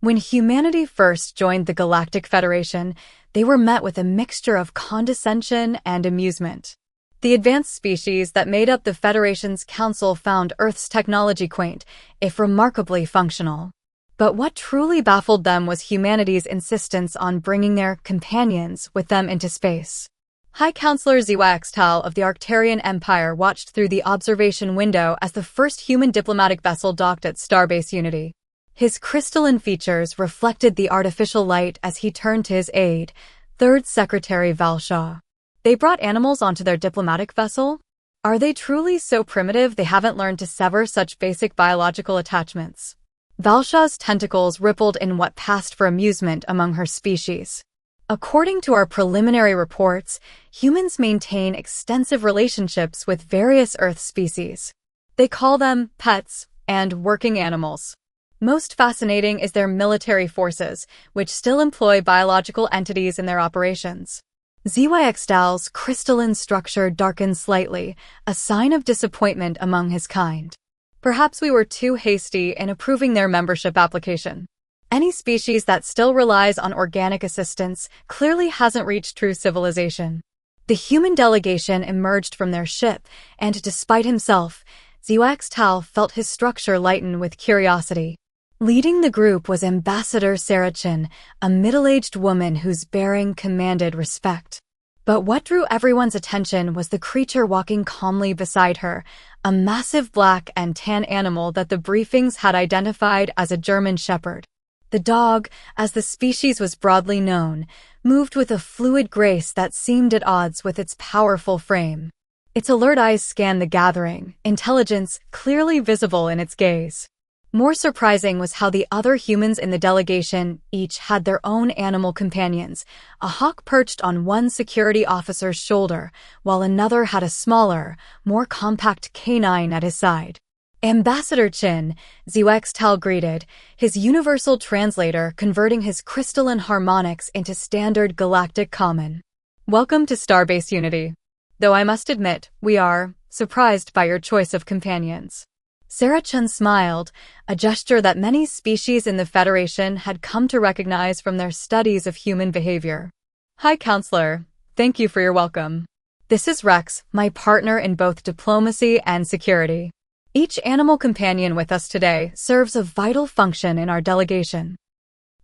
When humanity first joined the Galactic Federation, they were met with a mixture of condescension and amusement. The advanced species that made up the Federation's council found Earth's technology quaint, if remarkably functional. But what truly baffled them was humanity's insistence on bringing their companions with them into space. High Counselor Zyxtal of the Arcturian Empire watched through the observation window as the first human diplomatic vessel docked at Starbase Unity. His crystalline features reflected the artificial light as he turned to his aide, Third Secretary Valshaw. They brought animals onto their diplomatic vessel? Are they truly so primitive they haven't learned to sever such basic biological attachments? Valshaw's tentacles rippled in what passed for amusement among her species. According to our preliminary reports, humans maintain extensive relationships with various Earth species. They call them pets and working animals. Most fascinating is their military forces, which still employ biological entities in their operations. Zyxtal's crystalline structure darkened slightly, a sign of disappointment among his kind. Perhaps we were too hasty in approving their membership application. Any species that still relies on organic assistance clearly hasn't reached true civilization. The human delegation emerged from their ship, and despite himself, Zyxtal felt his structure lighten with curiosity. Leading the group was Ambassador Sarachin, a middle-aged woman whose bearing commanded respect. But what drew everyone's attention was the creature walking calmly beside her, a massive black and tan animal that the briefings had identified as a German Shepherd. The dog, as the species was broadly known, moved with a fluid grace that seemed at odds with its powerful frame. Its alert eyes scanned the gathering, intelligence clearly visible in its gaze. More surprising was how the other humans in the delegation each had their own animal companions. A hawk perched on one security officer's shoulder, while another had a smaller, more compact canine at his side. Ambassador Chin, Zyxtal greeted, his universal translator converting his crystalline harmonics into standard galactic common. Welcome to Starbase Unity. Though I must admit, we are surprised by your choice of companions. Sarachin smiled, a gesture that many species in the Federation had come to recognize from their studies of human behavior. High Counselor, thank you for your welcome. This is Rex, my partner in both diplomacy and security. Each animal companion with us today serves a vital function in our delegation.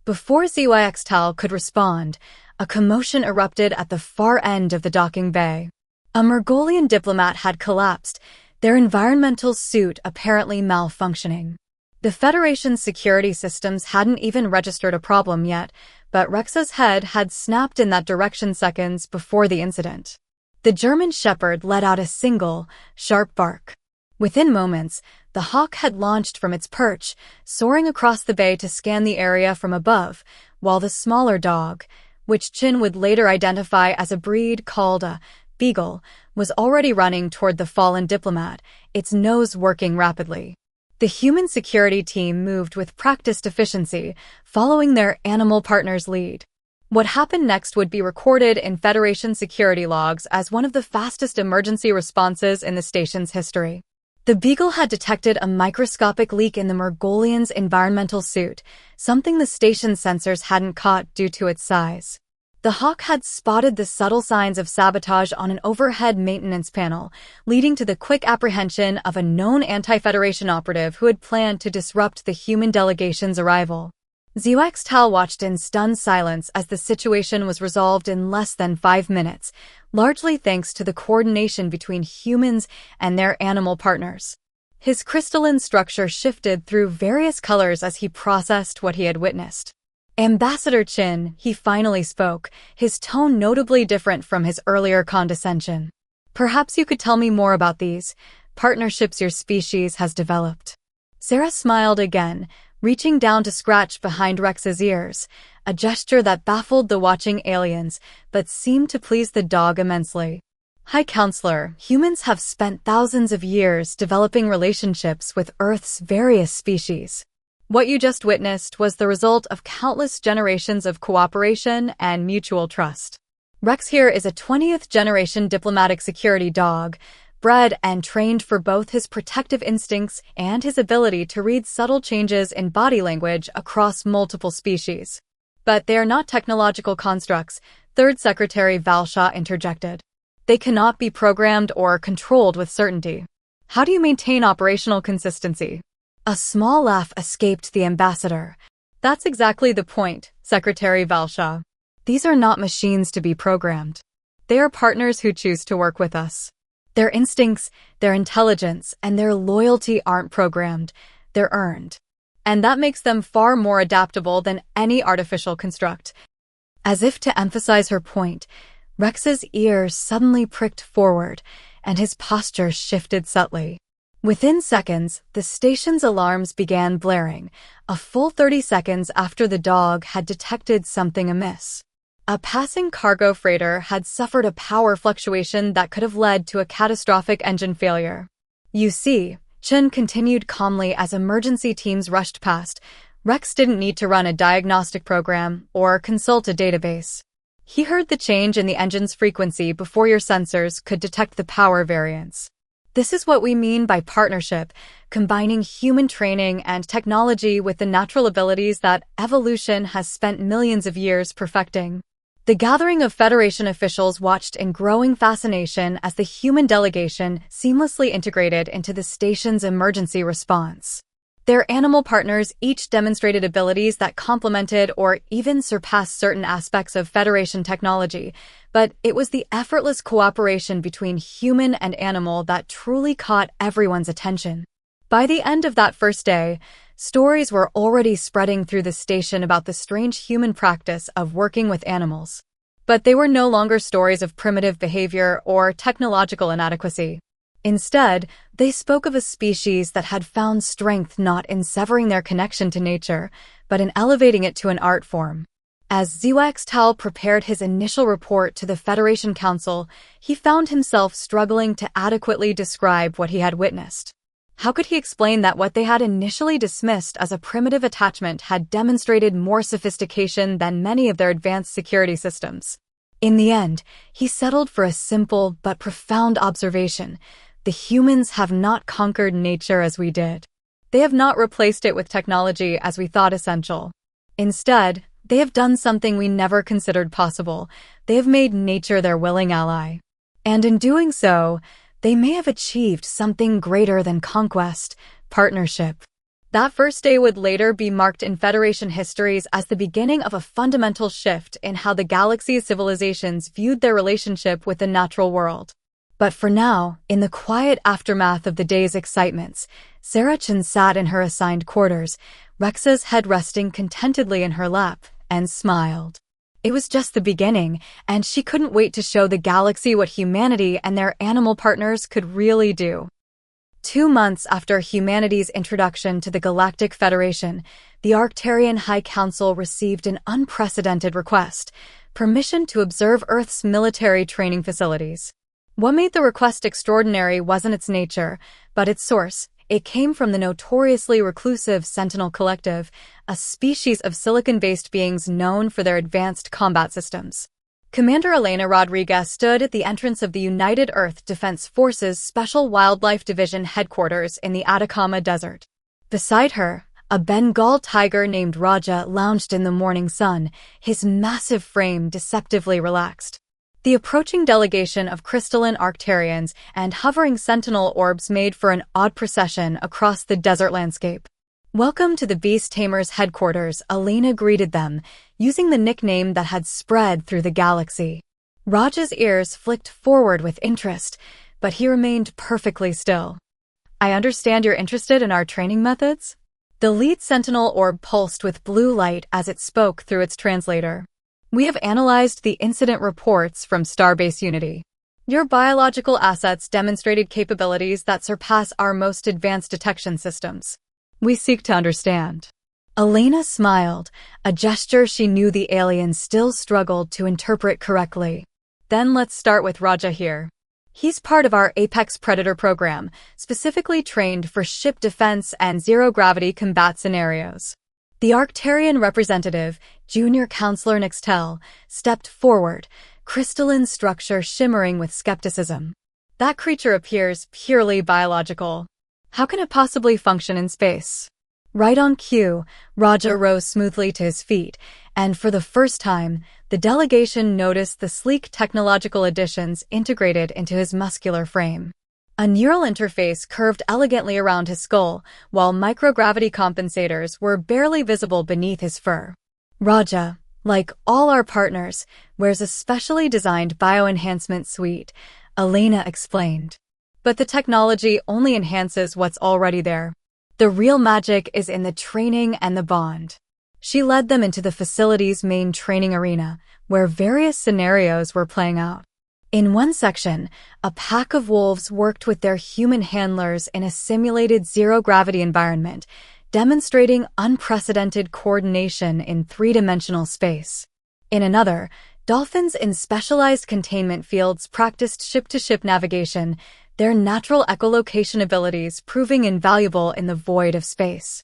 Before Zyxtal could respond, a commotion erupted at the far end of the docking bay. A Mongolian diplomat had collapsed, their environmental suit apparently malfunctioning. The Federation's security systems hadn't even registered a problem yet, but Rex's head had snapped in that direction seconds before the incident. The German Shepherd let out a single, sharp bark. Within moments, the hawk had launched from its perch, soaring across the bay to scan the area from above, while the smaller dog, which Chin would later identify as a breed called a beagle, was already running toward the fallen diplomat, its nose working rapidly. The human security team moved with practiced efficiency, following their animal partner's lead. What happened next would be recorded in Federation security logs as one of the fastest emergency responses in the station's history. The beagle had detected a microscopic leak in the Mongolian's environmental suit, something the station's sensors hadn't caught due to its size. The hawk had spotted the subtle signs of sabotage on an overhead maintenance panel, leading to the quick apprehension of a known anti-Federation operative who had planned to disrupt the human delegation's arrival. Zyxtal watched in stunned silence as the situation was resolved in less than 5 minutes, largely thanks to the coordination between humans and their animal partners. His crystalline structure shifted through various colors as he processed what he had witnessed. Ambassador Chin, he finally spoke, his tone notably different from his earlier condescension. Perhaps you could tell me more about these partnerships your species has developed. Sarah smiled again, reaching down to scratch behind Rex's ears, a gesture that baffled the watching aliens, but seemed to please the dog immensely. High Counselor, humans have spent thousands of years developing relationships with Earth's various species. What you just witnessed was the result of countless generations of cooperation and mutual trust. Rex here is a 20th-generation diplomatic security dog, bred and trained for both his protective instincts and his ability to read subtle changes in body language across multiple species. But they are not technological constructs, Third Secretary Valshaw interjected. They cannot be programmed or controlled with certainty. How do you maintain operational consistency? A small laugh escaped the ambassador. That's exactly the point, Secretary Valshaw. These are not machines to be programmed. They are partners who choose to work with us. Their instincts, their intelligence, and their loyalty aren't programmed, they're earned. And that makes them far more adaptable than any artificial construct. As if to emphasize her point, Rex's ears suddenly pricked forward, and his posture shifted subtly. Within seconds, the station's alarms began blaring, a full 30 seconds after the dog had detected something amiss. A passing cargo freighter had suffered a power fluctuation that could have led to a catastrophic engine failure. You see, Chen continued calmly as emergency teams rushed past. Rex didn't need to run a diagnostic program or consult a database. He heard the change in the engine's frequency before your sensors could detect the power variance. This is what we mean by partnership, combining human training and technology with the natural abilities that evolution has spent millions of years perfecting. The gathering of Federation officials watched in growing fascination as the human delegation seamlessly integrated into the station's emergency response. Their animal partners each demonstrated abilities that complemented or even surpassed certain aspects of Federation technology, but it was the effortless cooperation between human and animal that truly caught everyone's attention. By the end of that first day, stories were already spreading through the station about the strange human practice of working with animals. But they were no longer stories of primitive behavior or technological inadequacy. Instead, they spoke of a species that had found strength not in severing their connection to nature, but in elevating it to an art form. As Ziwaxtal prepared his initial report to the Federation Council, he found himself struggling to adequately describe what he had witnessed. How could he explain that what they had initially dismissed as a primitive attachment had demonstrated more sophistication than many of their advanced security systems? In the end, he settled for a simple but profound observation. The humans have not conquered nature as we did. They have not replaced it with technology as we thought essential. Instead, they have done something we never considered possible. They have made nature their willing ally. And in doing so, they may have achieved something greater than conquest, partnership. That first day would later be marked in Federation histories as the beginning of a fundamental shift in how the galaxy's civilizations viewed their relationship with the natural world. But for now, in the quiet aftermath of the day's excitements, Sarah Chen sat in her assigned quarters, Rex's head resting contentedly in her lap, and smiled. It was just the beginning, and she couldn't wait to show the galaxy what humanity and their animal partners could really do. 2 months after humanity's introduction to the Galactic Federation, the Arcturian High Council received an unprecedented request: permission to observe Earth's military training facilities. What made the request extraordinary wasn't its nature, but its source. It came from the notoriously reclusive Sentinel Collective, a species of silicon-based beings known for their advanced combat systems. Commander Elena Rodriguez stood at the entrance of the United Earth Defense Forces Special Wildlife Division headquarters in the Atacama Desert. Beside her, a Bengal tiger named Raja lounged in the morning sun, his massive frame deceptively relaxed. The approaching delegation of crystalline Arcturians and hovering sentinel orbs made for an odd procession across the desert landscape. "Welcome to the Beast Tamers headquarters," Elena greeted them, using the nickname that had spread through the galaxy. Raj's ears flicked forward with interest, but he remained perfectly still. "I understand you're interested in our training methods?" The lead sentinel orb pulsed with blue light as it spoke through its translator. "We have analyzed the incident reports from Starbase Unity. Your biological assets demonstrated capabilities that surpass our most advanced detection systems. We seek to understand." Elena smiled, a gesture she knew the aliens still struggled to interpret correctly. "Then let's start with Raja here. He's part of our Apex Predator program, specifically trained for ship defense and zero-gravity combat scenarios." The Arcturian representative, Junior Counselor Nixtel, stepped forward, crystalline structure shimmering with skepticism. That creature appears purely biological. How can it possibly function in space? Right on cue, Raja rose smoothly to his feet, and for the first time, the delegation noticed the sleek technological additions integrated into his muscular frame. A neural interface curved elegantly around his skull, while microgravity compensators were barely visible beneath his fur. Raja, like all our partners, wears a specially designed bioenhancement suite, Elena explained. But the technology only enhances what's already there. The real magic is in the training and the bond. She led them into the facility's main training arena, where various scenarios were playing out. In one section, a pack of wolves worked with their human handlers in a simulated zero-gravity environment, demonstrating unprecedented coordination in three-dimensional space. In another, dolphins in specialized containment fields practiced ship-to-ship navigation, their natural echolocation abilities proving invaluable in the void of space.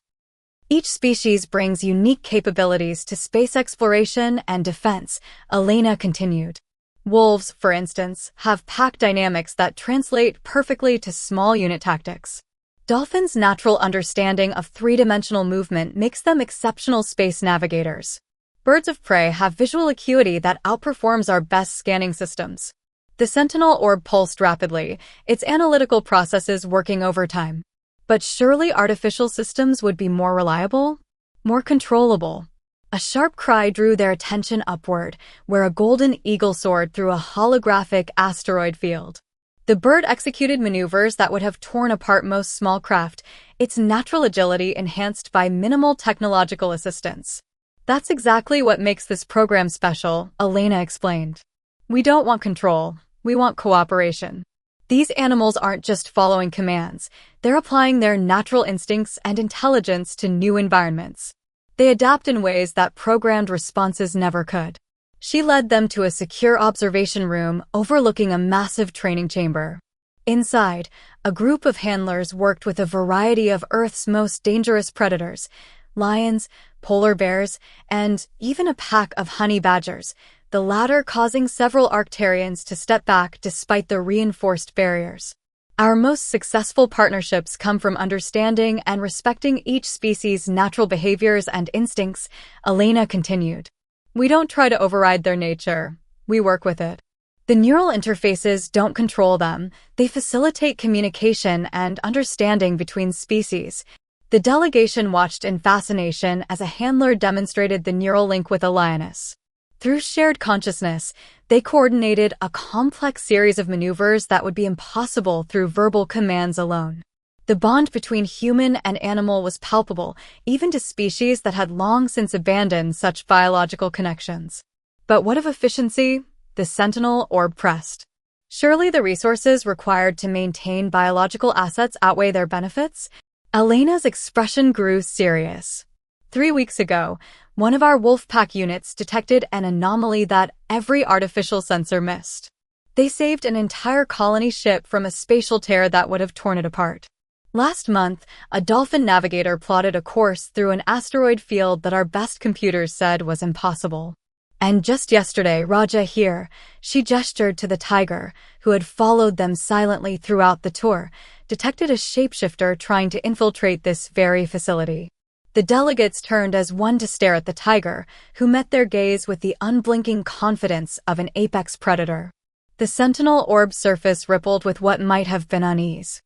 Each species brings unique capabilities to space exploration and defense, Elena continued. Wolves, for instance, have pack dynamics that translate perfectly to small unit tactics. Dolphins' natural understanding of three-dimensional movement makes them exceptional space navigators. Birds of prey have visual acuity that outperforms our best scanning systems. The Sentinel orb pulsed rapidly, its analytical processes working overtime. But surely artificial systems would be more reliable? More controllable? A sharp cry drew their attention upward, where a golden eagle soared through a holographic asteroid field. The bird executed maneuvers that would have torn apart most small craft, its natural agility enhanced by minimal technological assistance. That's exactly what makes this program special, Elena explained. We don't want control, we want cooperation. These animals aren't just following commands, they're applying their natural instincts and intelligence to new environments. They adapt in ways that programmed responses never could. She led them to a secure observation room overlooking a massive training chamber. Inside, a group of handlers worked with a variety of Earth's most dangerous predators, lions, polar bears, and even a pack of honey badgers, the latter causing several Arcturians to step back despite the reinforced barriers. Our most successful partnerships come from understanding and respecting each species' natural behaviors and instincts, Elena continued. We don't try to override their nature, we work with it. The neural interfaces don't control them, they facilitate communication and understanding between species. The delegation watched in fascination as a handler demonstrated the neural link with a lioness. Through shared consciousness, they coordinated a complex series of maneuvers that would be impossible through verbal commands alone. The bond between human and animal was palpable, even to species that had long since abandoned such biological connections. But what of efficiency? The Sentinel orb pressed. Surely the resources required to maintain biological assets outweigh their benefits? Elena's expression grew serious. 3 weeks ago, one of our Wolfpack units detected an anomaly that every artificial sensor missed. They saved an entire colony ship from a spatial tear that would have torn it apart. Last month, a dolphin navigator plotted a course through an asteroid field that our best computers said was impossible. And just yesterday, Raja here, she gestured to the tiger, who had followed them silently throughout the tour, detected a shapeshifter trying to infiltrate this very facility. The delegates turned as one to stare at the tiger, who met their gaze with the unblinking confidence of an apex predator. The Sentinel orb surface rippled with what might have been unease.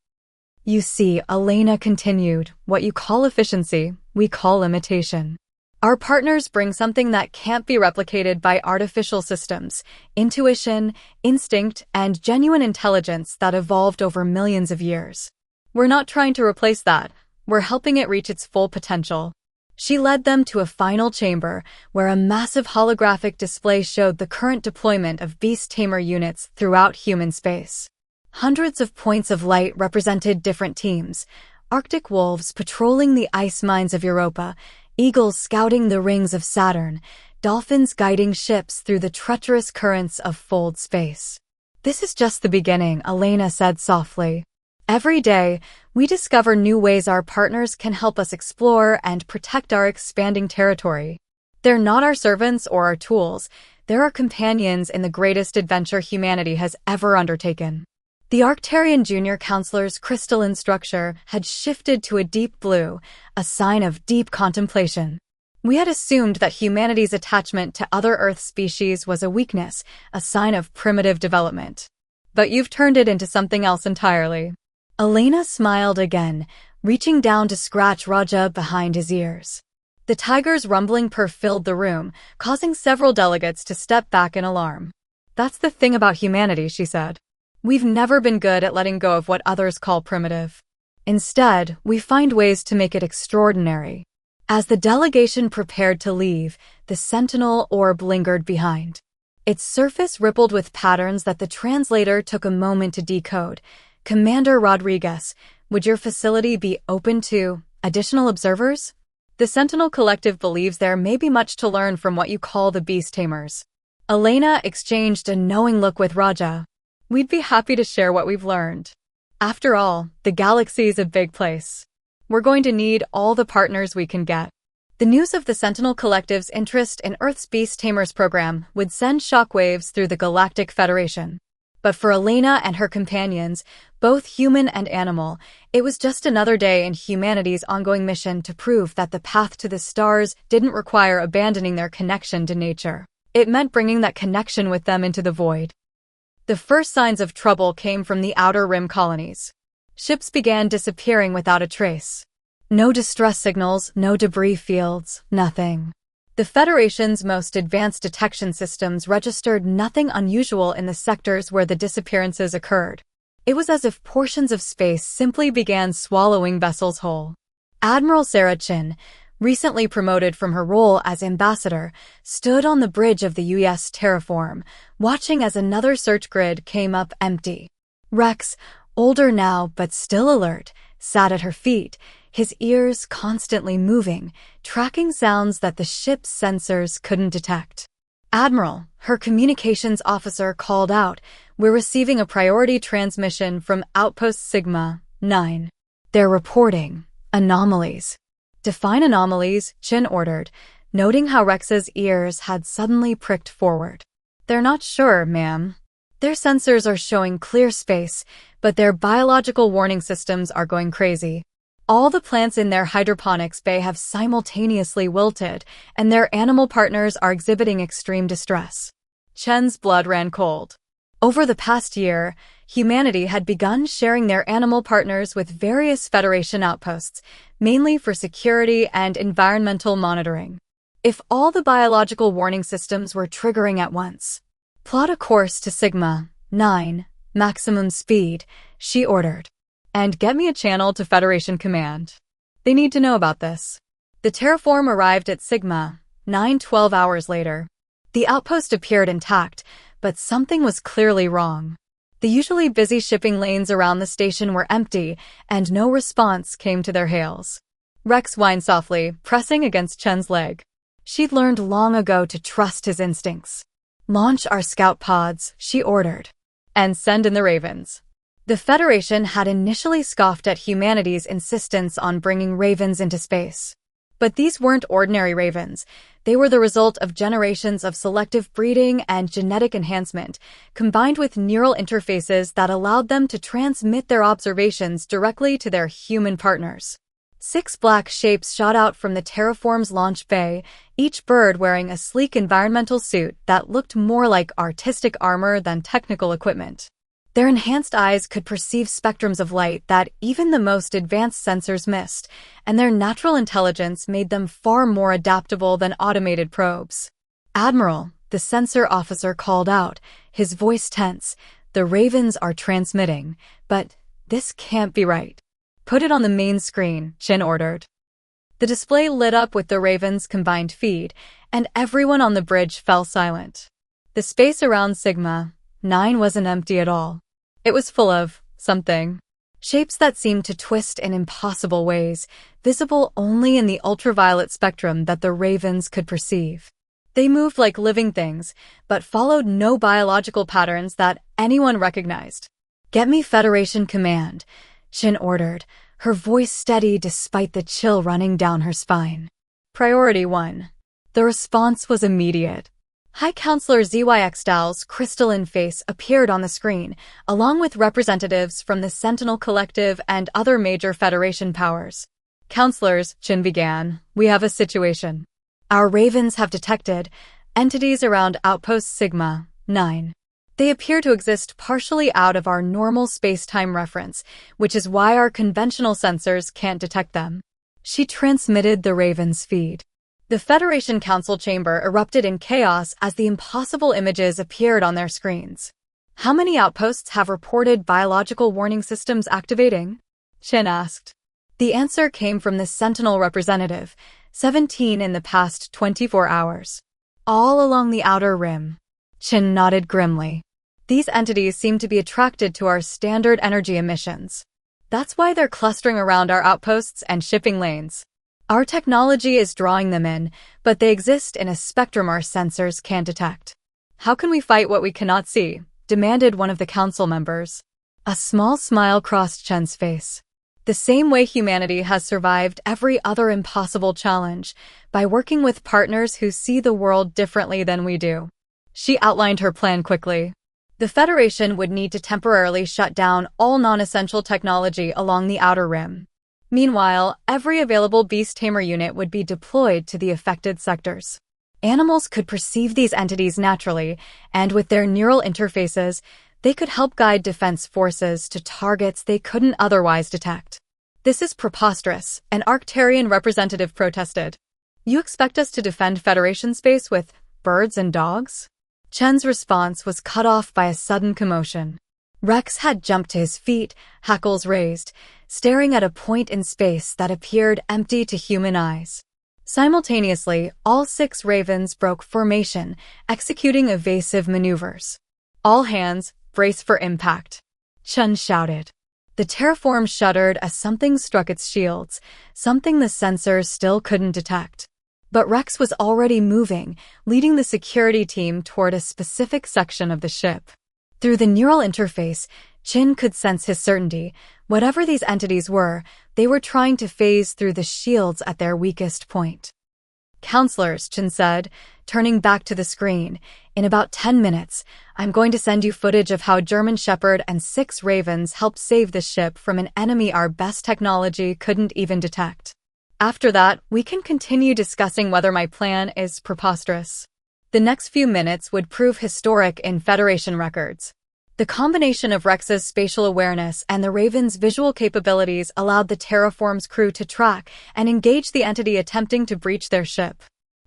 You see, Elena continued, what you call efficiency, we call imitation. Our partners bring something that can't be replicated by artificial systems, intuition, instinct, and genuine intelligence that evolved over millions of years. We're not trying to replace that, we're helping it reach its full potential. She led them to a final chamber, where a massive holographic display showed the current deployment of beast tamer units throughout human space. Hundreds of points of light represented different teams, Arctic wolves patrolling the ice mines of Europa, eagles scouting the rings of Saturn, dolphins guiding ships through the treacherous currents of fold space. This is just the beginning, Elena said softly. Every day, we discover new ways our partners can help us explore and protect our expanding territory. They're not our servants or our tools, they're our companions in the greatest adventure humanity has ever undertaken. The Arcturian junior counselor's crystalline structure had shifted to a deep blue, a sign of deep contemplation. We had assumed that humanity's attachment to other Earth species was a weakness, a sign of primitive development. But you've turned it into something else entirely. Elena smiled again, reaching down to scratch Raja behind his ears. The tiger's rumbling purr filled the room, causing several delegates to step back in alarm. That's the thing about humanity, she said. We've never been good at letting go of what others call primitive. Instead, we find ways to make it extraordinary. As the delegation prepared to leave, the sentinel orb lingered behind. Its surface rippled with patterns that the translator took a moment to decode. Commander Rodriguez, would your facility be open to additional observers? The Sentinel Collective believes there may be much to learn from what you call the beast tamers. Elena exchanged a knowing look with Raja. We'd be happy to share what we've learned. After all, the galaxy's a big place. We're going to need all the partners we can get. The news of the Sentinel Collective's interest in Earth's Beast Tamers program would send shockwaves through the Galactic Federation. But for Elena and her companions, both human and animal, it was just another day in humanity's ongoing mission to prove that the path to the stars didn't require abandoning their connection to nature. It meant bringing that connection with them into the void. The first signs of trouble came from the Outer Rim colonies. Ships began disappearing without a trace. No distress signals, no debris fields, nothing. The Federation's most advanced detection systems registered nothing unusual in the sectors where the disappearances occurred. It was as if portions of space simply began swallowing vessels whole. Admiral Sarah Chin, recently promoted from her role as ambassador, stood on the bridge of the U.S. terraform, watching as another search grid came up empty. Rex, older now but still alert, sat at her feet, his ears constantly moving, tracking sounds that the ship's sensors couldn't detect. Admiral, her communications officer called out, "We're receiving a priority transmission from Outpost Sigma 9. They're reporting anomalies." "Define anomalies," Chin ordered, noting how Rex's ears had suddenly pricked forward. "They're not sure, ma'am. Their sensors are showing clear space, but their biological warning systems are going crazy. All the plants in their hydroponics bay have simultaneously wilted, and their animal partners are exhibiting extreme distress." Chen's blood ran cold. Over the past year, humanity had begun sharing their animal partners with various Federation outposts, mainly for security and environmental monitoring. If all the biological warning systems were triggering at once, "Plot a course to Sigma 9, maximum speed," she ordered. "And get me a channel to Federation Command. They need to know about this." The terraform arrived at Sigma 9 12 hours later. The outpost appeared intact, but something was clearly wrong. The usually busy shipping lanes around the station were empty, and no response came to their hails. Rex whined softly, pressing against Chen's leg. She'd learned long ago to trust his instincts. "Launch our scout pods," she ordered. "And send in the Ravens." The Federation had initially scoffed at humanity's insistence on bringing ravens into space. But these weren't ordinary ravens. They were the result of generations of selective breeding and genetic enhancement, combined with neural interfaces that allowed them to transmit their observations directly to their human partners. 6 black shapes shot out from the terraform's launch bay, each bird wearing a sleek environmental suit that looked more like artistic armor than technical equipment. Their enhanced eyes could perceive spectrums of light that even the most advanced sensors missed, and their natural intelligence made them far more adaptable than automated probes. "Admiral," the sensor officer called out, his voice tense, "the Ravens are transmitting, but this can't be right." "Put it on the main screen," Chin ordered. The display lit up with the Ravens' combined feed, and everyone on the bridge fell silent. The space around Sigma 9 wasn't empty at all. It was full of something. Shapes that seemed to twist in impossible ways, visible only in the ultraviolet spectrum that the Ravens could perceive. They moved like living things, but followed no biological patterns that anyone recognized. "Get me Federation Command," Chin ordered, her voice steady despite the chill running down her spine. "Priority 1. The response was immediate. High Counselor ZYX Dow's crystalline face appeared on the screen, along with representatives from the Sentinel Collective and other major Federation powers. Counselors, Chin began, we have a situation. Our ravens have detected entities around Outpost Sigma 9. They appear to exist partially out of our normal space-time reference, which is why our conventional sensors can't detect them. She transmitted the Raven's feed. The Federation Council chamber erupted in chaos as the impossible images appeared on their screens. How many outposts have reported biological warning systems activating? Chin asked. The answer came from the Sentinel representative, 17 in the past 24 hours. All along the outer rim. Chin nodded grimly. These entities seem to be attracted to our standard energy emissions. That's why they're clustering around our outposts and shipping lanes. Our technology is drawing them in, but they exist in a spectrum our sensors can't detect. How can we fight what we cannot see? Demanded one of the council members. A small smile crossed Chen's face. The same way humanity has survived every other impossible challenge, by working with partners who see the world differently than we do. She outlined her plan quickly. The Federation would need to temporarily shut down all non-essential technology along the outer rim. Meanwhile, every available beast tamer unit would be deployed to the affected sectors. Animals could perceive these entities naturally, and with their neural interfaces, they could help guide defense forces to targets they couldn't otherwise detect. This is preposterous, an Arcturian representative protested. You expect us to defend Federation space with birds and dogs? Chen's response was cut off by a sudden commotion. Rex had jumped to his feet, hackles raised, staring at a point in space that appeared empty to human eyes. Simultaneously, all 6 ravens broke formation, executing evasive maneuvers. All hands, brace for impact. Chen shouted. The terraform shuddered as something struck its shields, something the sensors still couldn't detect. But Rex was already moving, leading the security team toward a specific section of the ship. Through the neural interface, Chin could sense his certainty. Whatever these entities were, they were trying to phase through the shields at their weakest point. Counselors, Chin said, turning back to the screen, in about 10 minutes, I'm going to send you footage of how German Shepherd and 6 ravens helped save the ship from an enemy our best technology couldn't even detect. After that, we can continue discussing whether my plan is preposterous. The next few minutes would prove historic in Federation records. The combination of Rex's spatial awareness and the Raven's visual capabilities allowed the Terraform's crew to track and engage the entity attempting to breach their ship.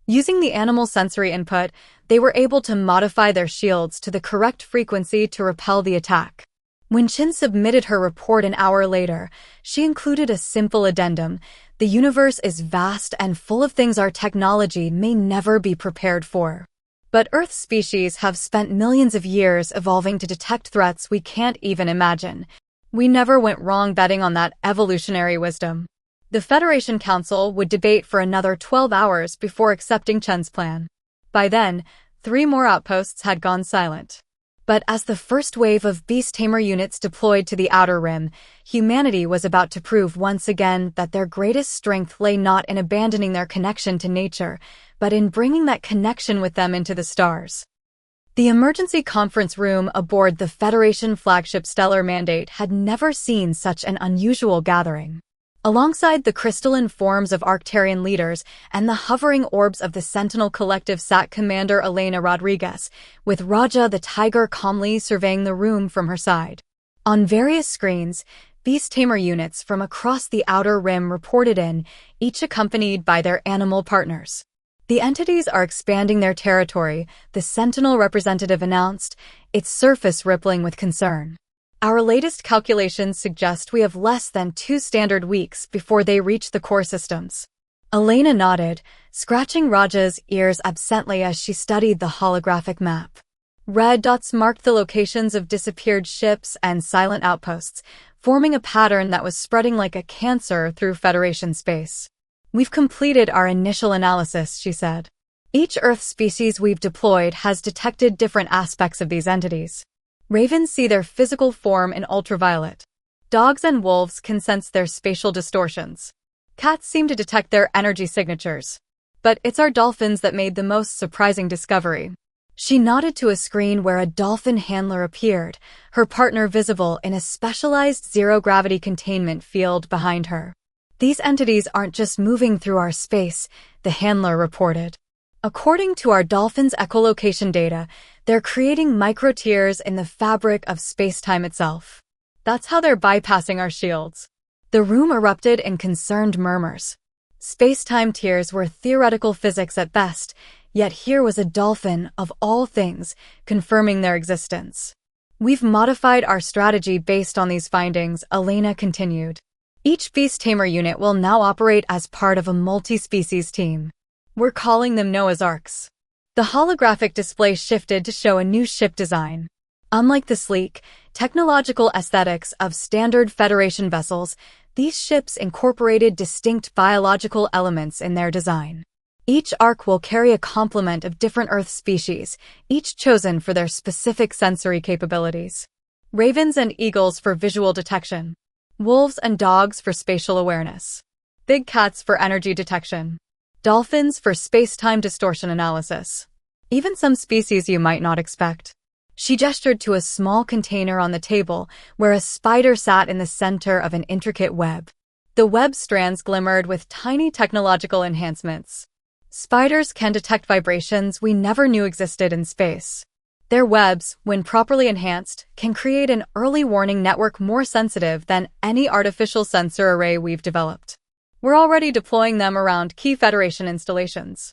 Using the animal sensory input, they were able to modify their shields to the correct frequency to repel the attack. When Chin submitted her report an hour later, she included a simple addendum. The universe is vast and full of things our technology may never be prepared for. But Earth species have spent millions of years evolving to detect threats we can't even imagine. We never went wrong betting on that evolutionary wisdom. The Federation Council would debate for another 12 hours before accepting Chen's plan. By then, 3 more outposts had gone silent. But as the first wave of beast tamer units deployed to the outer rim, humanity was about to prove once again that their greatest strength lay not in abandoning their connection to nature, but in bringing that connection with them into the stars. The emergency conference room aboard the Federation flagship Stellar Mandate had never seen such an unusual gathering. Alongside the crystalline forms of Arcturian leaders and the hovering orbs of the Sentinel Collective sat Commander Elena Rodriguez, with Raja the tiger calmly surveying the room from her side. On various screens, beast tamer units from across the outer rim reported in, each accompanied by their animal partners. The entities are expanding their territory, the Sentinel representative announced, its surface rippling with concern. Our latest calculations suggest we have less than 2 standard weeks before they reach the core systems. Elena nodded, scratching Raja's ears absently as she studied the holographic map. Red dots marked the locations of disappeared ships and silent outposts, forming a pattern that was spreading like a cancer through Federation space. We've completed our initial analysis, she said. Each Earth species we've deployed has detected different aspects of these entities. Ravens see their physical form in ultraviolet. Dogs and wolves can sense their spatial distortions. Cats seem to detect their energy signatures. But it's our dolphins that made the most surprising discovery. She nodded to a screen where a dolphin handler appeared, her partner visible in a specialized zero-gravity containment field behind her. These entities aren't just moving through our space, the handler reported. According to our dolphin's echolocation data, they're creating microtears in the fabric of space-time itself. That's how they're bypassing our shields. The room erupted in concerned murmurs. Space-time tears were theoretical physics at best, yet here was a dolphin, of all things, confirming their existence. We've modified our strategy based on these findings, Elena continued. Each beast tamer unit will now operate as part of a multi-species team. We're calling them Noah's Arks. The holographic display shifted to show a new ship design. Unlike the sleek, technological aesthetics of standard Federation vessels, these ships incorporated distinct biological elements in their design. Each Ark will carry a complement of different Earth species, each chosen for their specific sensory capabilities. Ravens and eagles for visual detection. Wolves and dogs for spatial awareness. Big cats for energy detection. Dolphins for space-time distortion analysis. Even some species you might not expect. She gestured to a small container on the table where a spider sat in the center of an intricate web. The web strands glimmered with tiny technological enhancements. Spiders can detect vibrations we never knew existed in space. Their webs, when properly enhanced, can create an early warning network more sensitive than any artificial sensor array we've developed. We're already deploying them around key Federation installations.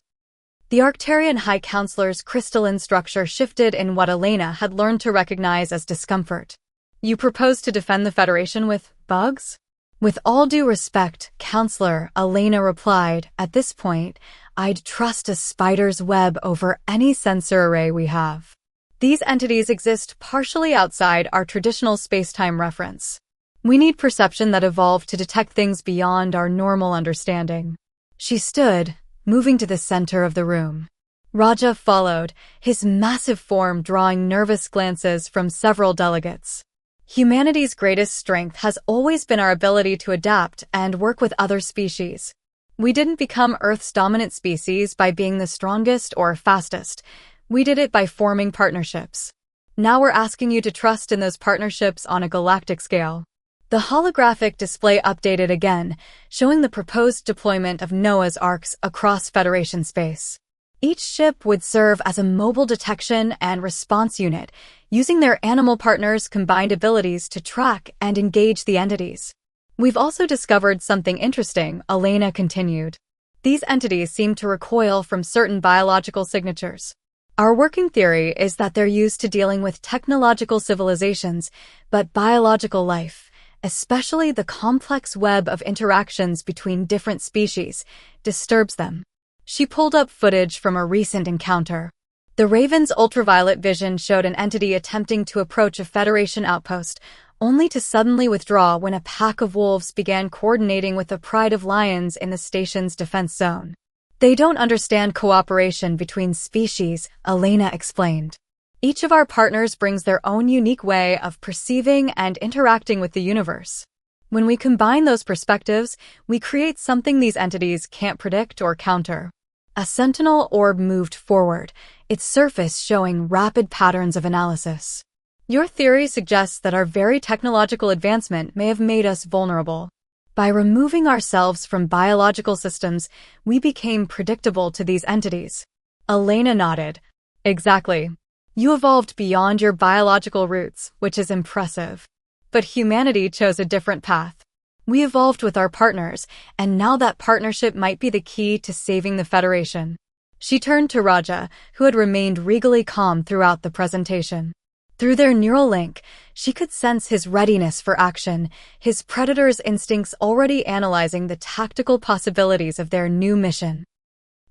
The Arcturian High Counselor's crystalline structure shifted in what Elena had learned to recognize as discomfort. You propose to defend the Federation with bugs? With all due respect, Counselor, Elena replied, at this point, I'd trust a spider's web over any sensor array we have. These entities exist partially outside our traditional space-time reference. We need perception that evolved to detect things beyond our normal understanding. She stood, moving to the center of the room. Raja followed, his massive form drawing nervous glances from several delegates. Humanity's greatest strength has always been our ability to adapt and work with other species. We didn't become Earth's dominant species by being the strongest or fastest. We did it by forming partnerships. Now we're asking you to trust in those partnerships on a galactic scale. The holographic display updated again, showing the proposed deployment of Noah's Arks across Federation space. Each ship would serve as a mobile detection and response unit, using their animal partners' combined abilities to track and engage the entities. We've also discovered something interesting, Elena continued. These entities seem to recoil from certain biological signatures. Our working theory is that they're used to dealing with technological civilizations, but biological life, especially the complex web of interactions between different species, disturbs them. She pulled up footage from a recent encounter. The Raven's ultraviolet vision showed an entity attempting to approach a Federation outpost, only to suddenly withdraw when a pack of wolves began coordinating with a pride of lions in the station's defense zone. They don't understand cooperation between species, Elena explained. Each of our partners brings their own unique way of perceiving and interacting with the universe. When we combine those perspectives, we create something these entities can't predict or counter. A sentinel orb moved forward, its surface showing rapid patterns of analysis. Your theory suggests that our very technological advancement may have made us vulnerable. By removing ourselves from biological systems, we became predictable to these entities. Elena nodded. Exactly. You evolved beyond your biological roots, which is impressive. But humanity chose a different path. We evolved with our partners, and now that partnership might be the key to saving the Federation. She turned to Raja, who had remained regally calm throughout the presentation. Through their neural link, she could sense his readiness for action, his predator's instincts already analyzing the tactical possibilities of their new mission.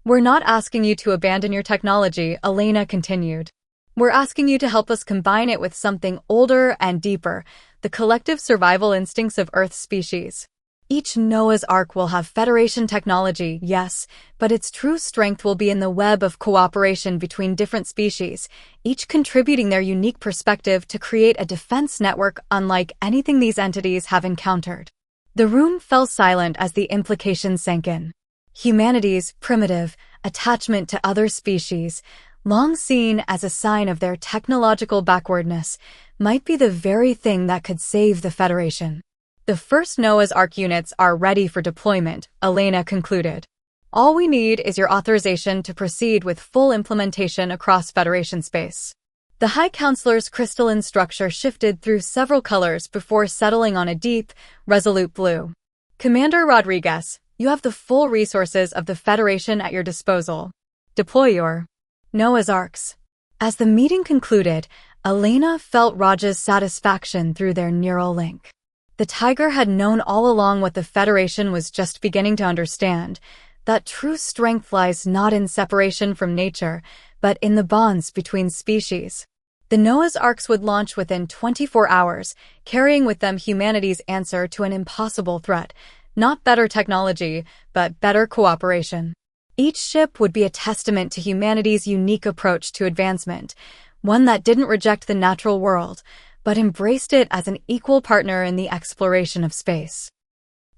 We're not asking you to abandon your technology, Elena continued. We're asking you to help us combine it with something older and deeper, the collective survival instincts of Earth's species. Each Noah's Ark will have Federation technology, yes, but its true strength will be in the web of cooperation between different species, each contributing their unique perspective to create a defense network unlike anything these entities have encountered. The room fell silent as the implications sank in. Humanity's primitive attachment to other species, long seen as a sign of their technological backwardness, might be the very thing that could save the Federation. The first Noah's Ark units are ready for deployment, Elena concluded. All we need is your authorization to proceed with full implementation across Federation space. The High Counselor's crystalline structure shifted through several colors before settling on a deep, resolute blue. Commander Rodriguez, you have the full resources of the Federation at your disposal. Deploy your Noah's Arks. As the meeting concluded, Elena felt Raja's satisfaction through their neural link. The Tiger had known all along what the Federation was just beginning to understand, that true strength lies not in separation from nature, but in the bonds between species. The Noah's Arks would launch within 24 hours, carrying with them humanity's answer to an impossible threat, not better technology, but better cooperation. Each ship would be a testament to humanity's unique approach to advancement, one that didn't reject the natural world, but embraced it as an equal partner in the exploration of space.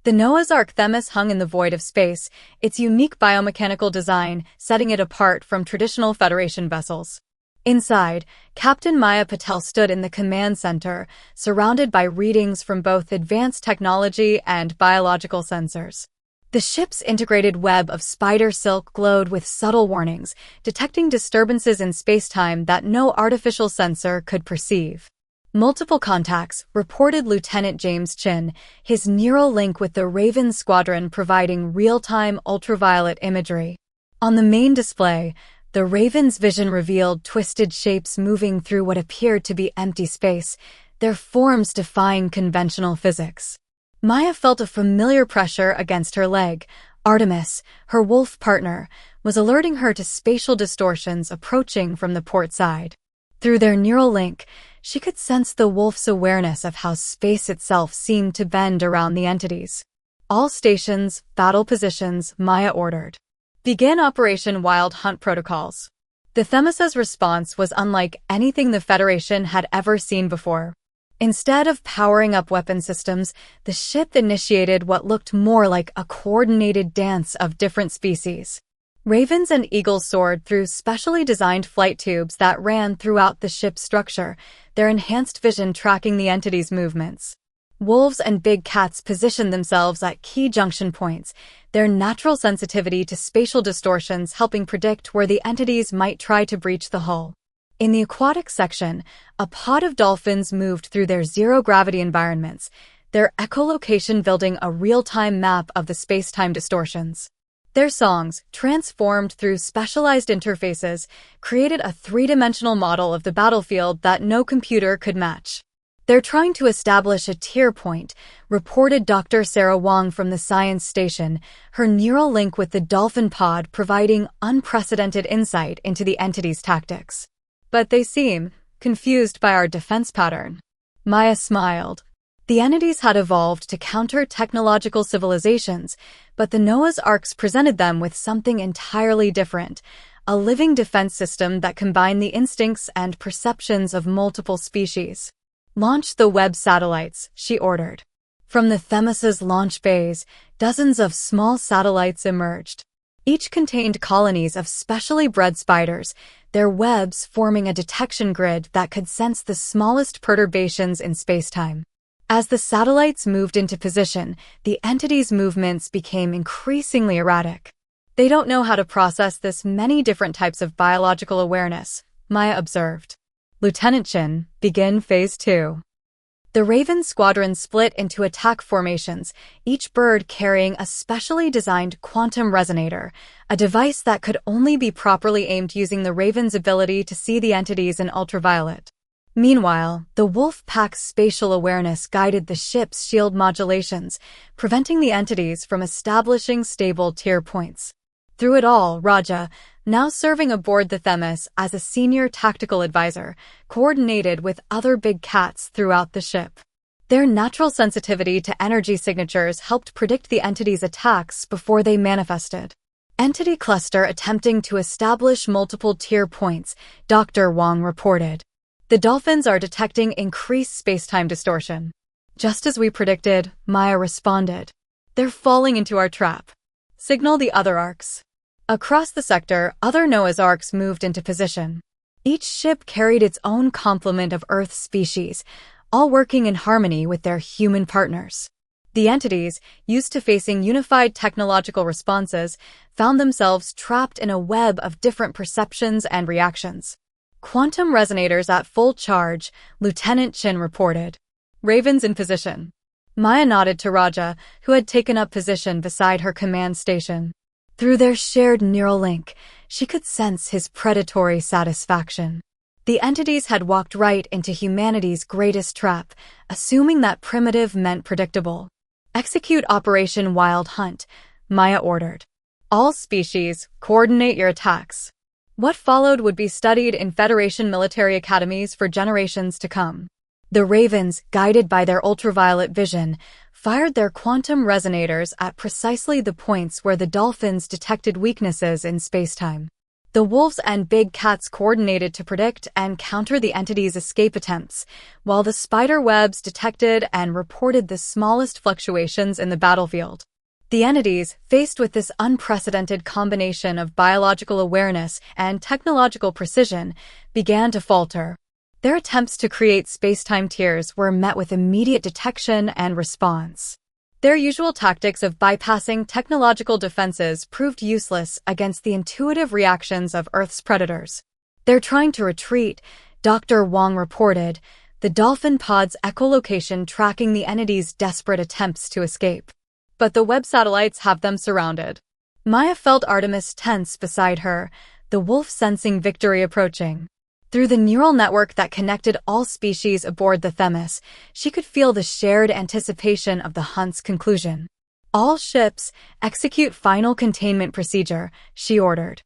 The Noah's Ark Themis hung in the void of space, its unique biomechanical design setting it apart from traditional Federation vessels. Inside, Captain Maya Patel stood in the command center, surrounded by readings from both advanced technology and biological sensors. The ship's integrated web of spider silk glowed with subtle warnings, detecting disturbances in spacetime that no artificial sensor could perceive. Multiple contacts, reported Lieutenant James Chin, his neural link with the Raven Squadron providing real-time ultraviolet imagery. On the main display, the Raven's vision revealed twisted shapes moving through what appeared to be empty space, their forms defying conventional physics. Maya felt a familiar pressure against her leg. Artemis, her wolf partner, was alerting her to spatial distortions approaching from the port side. Through their neural link, she could sense the wolf's awareness of how space itself seemed to bend around the entities. All stations, battle positions, Maya ordered. Begin Operation Wild Hunt Protocols. The Themis's response was unlike anything the Federation had ever seen before. Instead of powering up weapon systems, the ship initiated what looked more like a coordinated dance of different species. Ravens and eagles soared through specially designed flight tubes that ran throughout the ship's structure, their enhanced vision tracking the entity's movements. Wolves and big cats positioned themselves at key junction points, their natural sensitivity to spatial distortions helping predict where the entities might try to breach the hull. In the aquatic section, a pod of dolphins moved through their zero-gravity environments, their echolocation building a real-time map of the space-time distortions. Their songs, transformed through specialized interfaces, created a three-dimensional model of the battlefield that no computer could match. They're trying to establish a tier point, reported Dr. Sarah Wong from the science station, her neural link with the dolphin pod providing unprecedented insight into the entity's tactics. But they seem confused by our defense pattern. Maya smiled. The entities had evolved to counter technological civilizations, but the Noah's Arks presented them with something entirely different, a living defense system that combined the instincts and perceptions of multiple species. Launch the Webb satellites, she ordered. From the Themis's launch bays, dozens of small satellites emerged. Each contained colonies of specially bred spiders, their webs forming a detection grid that could sense the smallest perturbations in spacetime. As the satellites moved into position, the entity's movements became increasingly erratic. They don't know how to process this many different types of biological awareness, Maya observed. Lieutenant Chin, begin Phase 2. The Raven Squadron split into attack formations, each bird carrying a specially designed quantum resonator, a device that could only be properly aimed using the Raven's ability to see the entities in ultraviolet. Meanwhile, the wolf pack's spatial awareness guided the ship's shield modulations, preventing the entities from establishing stable tier points. Through it all, Raja, now serving aboard the Themis as a senior tactical advisor, coordinated with other big cats throughout the ship. Their natural sensitivity to energy signatures helped predict the entity's attacks before they manifested. Entity cluster attempting to establish multiple tier points, Dr. Wong reported. The dolphins are detecting increased spacetime distortion. Just as we predicted, Maya responded. They're falling into our trap. Signal the other arcs. Across the sector, other Noah's Arks moved into position. Each ship carried its own complement of Earth species, all working in harmony with their human partners. The entities, used to facing unified technological responses, found themselves trapped in a web of different perceptions and reactions. Quantum resonators at full charge, Lieutenant Chin reported. Ravens in position. Maya nodded to Raja, who had taken up position beside her command station. Through their shared neural link, she could sense his predatory satisfaction. The entities had walked right into humanity's greatest trap, assuming that primitive meant predictable. Execute Operation Wild Hunt, Maya ordered. All species, coordinate your attacks. What followed would be studied in Federation military academies for generations to come. The Ravens, guided by their ultraviolet vision, fired their quantum resonators at precisely the points where the dolphins detected weaknesses in spacetime. The wolves and big cats coordinated to predict and counter the entity's escape attempts, while the spider webs detected and reported the smallest fluctuations in the battlefield. The entities, faced with this unprecedented combination of biological awareness and technological precision, began to falter. Their attempts to create spacetime tiers were met with immediate detection and response. Their usual tactics of bypassing technological defenses proved useless against the intuitive reactions of Earth's predators. They're trying to retreat, Dr. Wong reported, the dolphin pod's echolocation tracking the entity's desperate attempts to escape. But the web satellites have them surrounded. Maya felt Artemis tense beside her, the wolf sensing victory approaching. Through the neural network that connected all species aboard the Themis, she could feel the shared anticipation of the hunt's conclusion. All ships, execute final containment procedure, she ordered.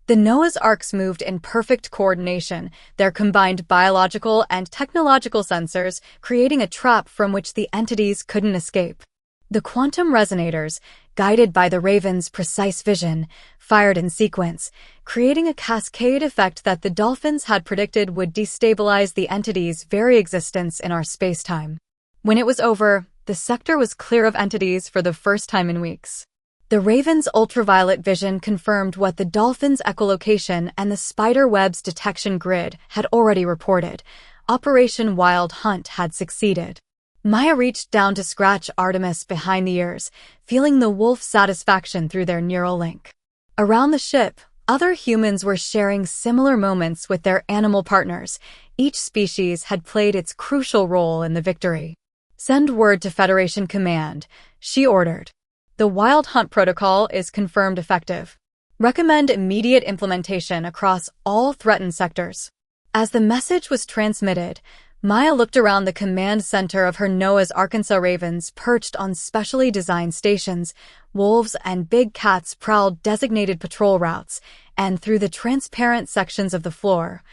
The Noah's Arks moved in perfect coordination, their combined biological and technological sensors creating a trap from which the entities couldn't escape. The quantum resonators, guided by the Raven's precise vision, fired in sequence, creating a cascade effect that the dolphins had predicted would destabilize the entity's very existence in our spacetime. When it was over, the sector was clear of entities for the first time in weeks. The Raven's ultraviolet vision confirmed what the dolphins' echolocation and the spider web's detection grid had already reported. Operation Wild Hunt had succeeded. Maya reached down to scratch Artemis behind the ears, feeling the wolf's satisfaction through their neural link. Around the ship, other humans were sharing similar moments with their animal partners. Each species had played its crucial role in the victory. Send word to Federation Command, she ordered. The Wild Hunt protocol is confirmed effective. Recommend immediate implementation across all threatened sectors. As the message was transmitted, Maya looked around the command center of her Noah's Arkansas Ravens perched on specially designed stations. Wolves and big cats prowled designated patrol routes, and through the transparent sections of the floor,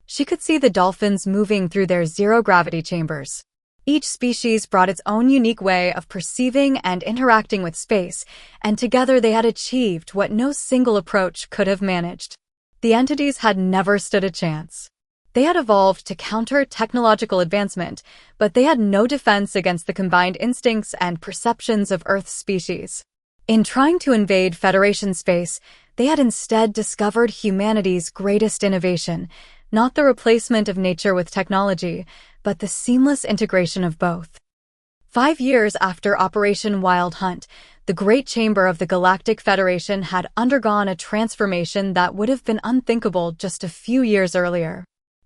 she could see the dolphins moving through their zero-gravity chambers. Each species brought its own unique way of perceiving and interacting with space, and together they had achieved what no single approach could have managed. The entities had never stood a chance. They had evolved to counter technological advancement, but they had no defense against the combined instincts and perceptions of Earth's species. In trying to invade Federation space, they had instead discovered humanity's greatest innovation, not the replacement of nature with technology, but the seamless integration of both. 5 years after Operation Wild Hunt, the Great Chamber of the Galactic Federation had undergone a transformation that would have been unthinkable just a few years earlier.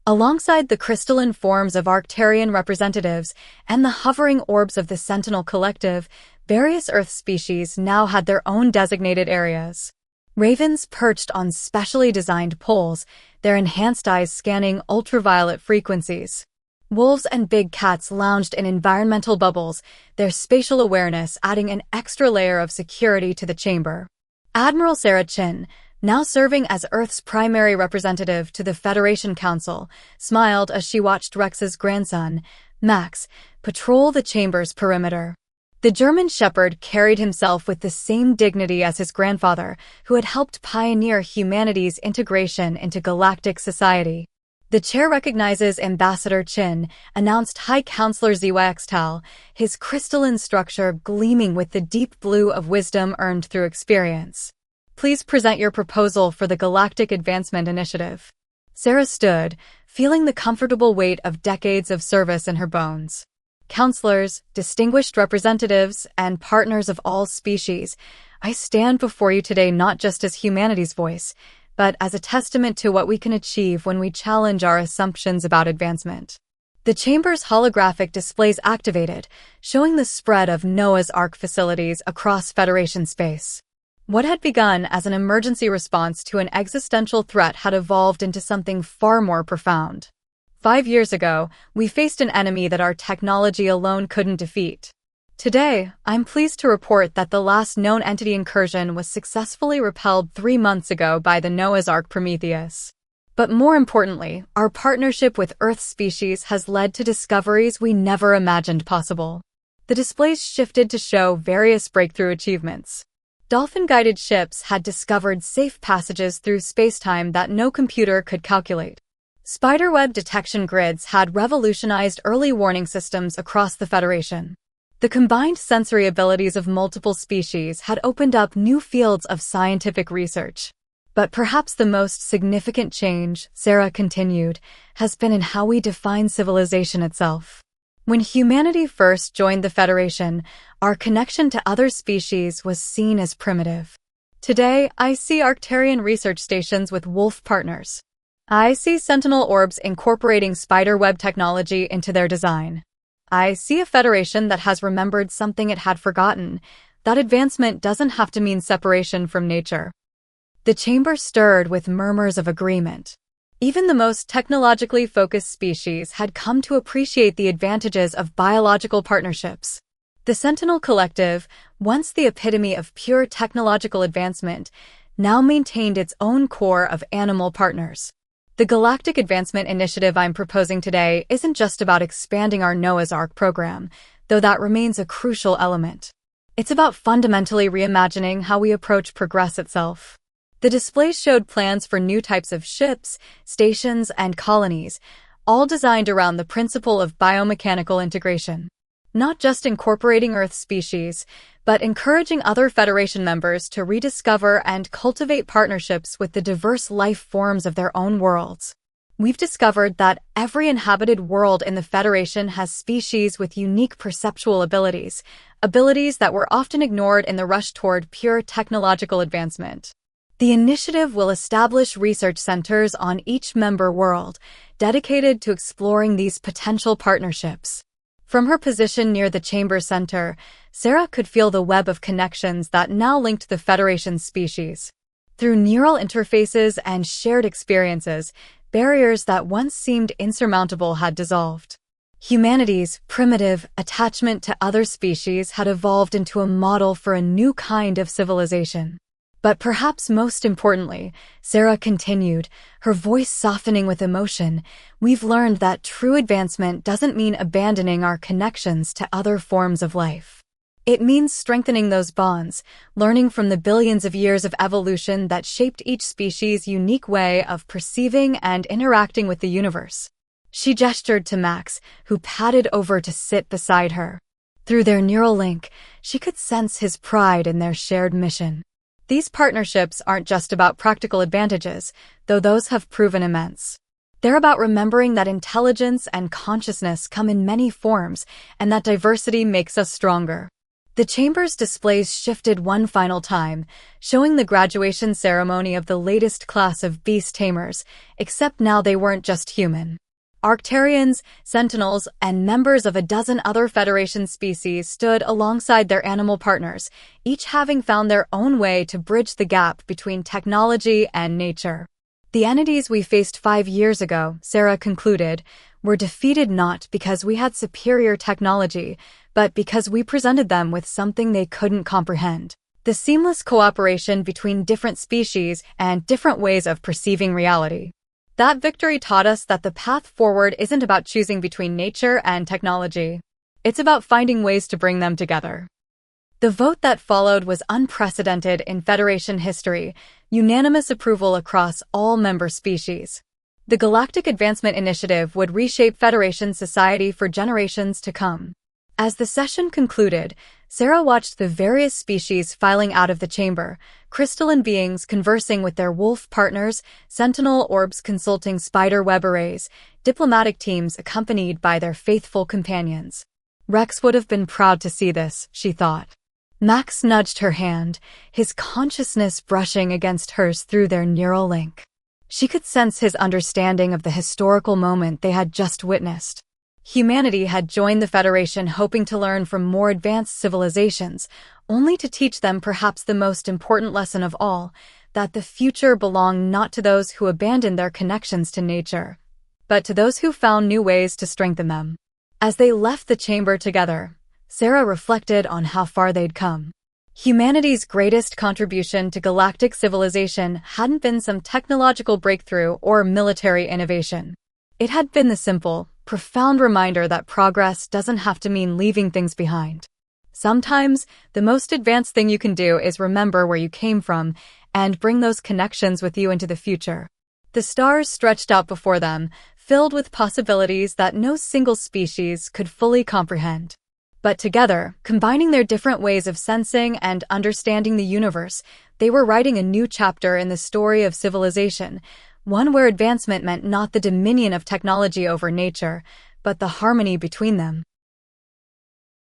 Alongside the crystalline forms of Arcturian representatives and the hovering orbs of the Sentinel Collective, various Earth species now had their own designated areas. Ravens perched on specially designed poles, their enhanced eyes scanning ultraviolet frequencies. Wolves and big cats lounged in environmental bubbles, their spatial awareness adding an extra layer of security to the chamber. Admiral Sarah Chin, now serving as Earth's primary representative to the Federation Council, smiled as she watched Rex's grandson, Max, patrol the chamber's perimeter. The German shepherd carried himself with the same dignity as his grandfather, who had helped pioneer humanity's integration into galactic society. The chair recognizes Ambassador Chin, announced High Counselor Zyxtal, his crystalline structure gleaming with the deep blue of wisdom earned through experience. Please present your proposal for the Galactic Advancement Initiative. Sarah stood, feeling the comfortable weight of decades of service in her bones. Counselors, distinguished representatives, and partners of all species, I stand before you today not just as humanity's voice, but as a testament to what we can achieve when we challenge our assumptions about advancement. The chamber's holographic displays activated, showing the spread of Noah's Ark facilities across Federation space. What had begun as an emergency response to an existential threat had evolved into something far more profound. 5 years ago, we faced an enemy that our technology alone couldn't defeat. Today, I'm pleased to report that the last known entity incursion was successfully repelled 3 months ago by the Noah's Ark Prometheus. But more importantly, our partnership with Earth species has led to discoveries we never imagined possible. The displays shifted to show various breakthrough achievements. Dolphin-guided ships had discovered safe passages through spacetime that no computer could calculate. Spiderweb detection grids had revolutionized early warning systems across the Federation. The combined sensory abilities of multiple species had opened up new fields of scientific research. But perhaps the most significant change, Sarah continued, has been in how we define civilization itself. When humanity first joined the Federation, our connection to other species was seen as primitive. Today, I see Arcturian research stations with wolf partners. I see Sentinel orbs incorporating spiderweb technology into their design. I see a Federation that has remembered something it had forgotten, that advancement doesn't have to mean separation from nature. The chamber stirred with murmurs of agreement. Even the most technologically focused species had come to appreciate the advantages of biological partnerships. The Sentinel Collective, once the epitome of pure technological advancement, now maintained its own core of animal partners. The Galactic Advancement Initiative I'm proposing today isn't just about expanding our Noah's Ark program, though that remains a crucial element. It's about fundamentally reimagining how we approach progress itself. The displays showed plans for new types of ships, stations, and colonies, all designed around the principle of biomechanical integration. Not just incorporating Earth species, but encouraging other Federation members to rediscover and cultivate partnerships with the diverse life forms of their own worlds. We've discovered that every inhabited world in the Federation has species with unique perceptual abilities that were often ignored in the rush toward pure technological advancement. The initiative will establish research centers on each member world, dedicated to exploring these potential partnerships. From her position near the chamber center, Sarah could feel the web of connections that now linked the Federation's species. Through neural interfaces and shared experiences, barriers that once seemed insurmountable had dissolved. Humanity's primitive attachment to other species had evolved into a model for a new kind of civilization. But perhaps most importantly, Sarah continued, her voice softening with emotion, we've learned that true advancement doesn't mean abandoning our connections to other forms of life. It means strengthening those bonds, learning from the billions of years of evolution that shaped each species' unique way of perceiving and interacting with the universe. She gestured to Max, who padded over to sit beside her. Through their neural link, she could sense his pride in their shared mission. These partnerships aren't just about practical advantages, though those have proven immense. They're about remembering that intelligence and consciousness come in many forms, and that diversity makes us stronger. The chamber's displays shifted one final time, showing the graduation ceremony of the latest class of beast tamers, except now they weren't just human. Arcturians, Sentinels, and members of a dozen other Federation species stood alongside their animal partners, each having found their own way to bridge the gap between technology and nature. The entities we faced 5 years ago, Sarah concluded, were defeated not because we had superior technology, but because we presented them with something they couldn't comprehend: the seamless cooperation between different species and different ways of perceiving reality. That victory taught us that the path forward isn't about choosing between nature and technology. It's about finding ways to bring them together. The vote that followed was unprecedented in Federation history, unanimous approval across all member species. The Galactic Advancement Initiative would reshape Federation society for generations to come. As the session concluded, Sarah watched the various species filing out of the chamber, crystalline beings conversing with their wolf partners, sentinel orbs consulting spider web arrays, diplomatic teams accompanied by their faithful companions. Rex would have been proud to see this, she thought. Max nudged her hand, his consciousness brushing against hers through their neural link. She could sense his understanding of the historical moment they had just witnessed. Humanity had joined the Federation hoping to learn from more advanced civilizations, only to teach them perhaps the most important lesson of all, that the future belonged not to those who abandoned their connections to nature, but to those who found new ways to strengthen them. As they left the chamber together, Sarah reflected on how far they'd come. Humanity's greatest contribution to galactic civilization hadn't been some technological breakthrough or military innovation. It had been the simple, profound reminder that progress doesn't have to mean leaving things behind. Sometimes, the most advanced thing you can do is remember where you came from and bring those connections with you into the future. The stars stretched out before them, filled with possibilities that no single species could fully comprehend. But together, combining their different ways of sensing and understanding the universe, they were writing a new chapter in the story of civilization, one where advancement meant not the dominion of technology over nature, but the harmony between them.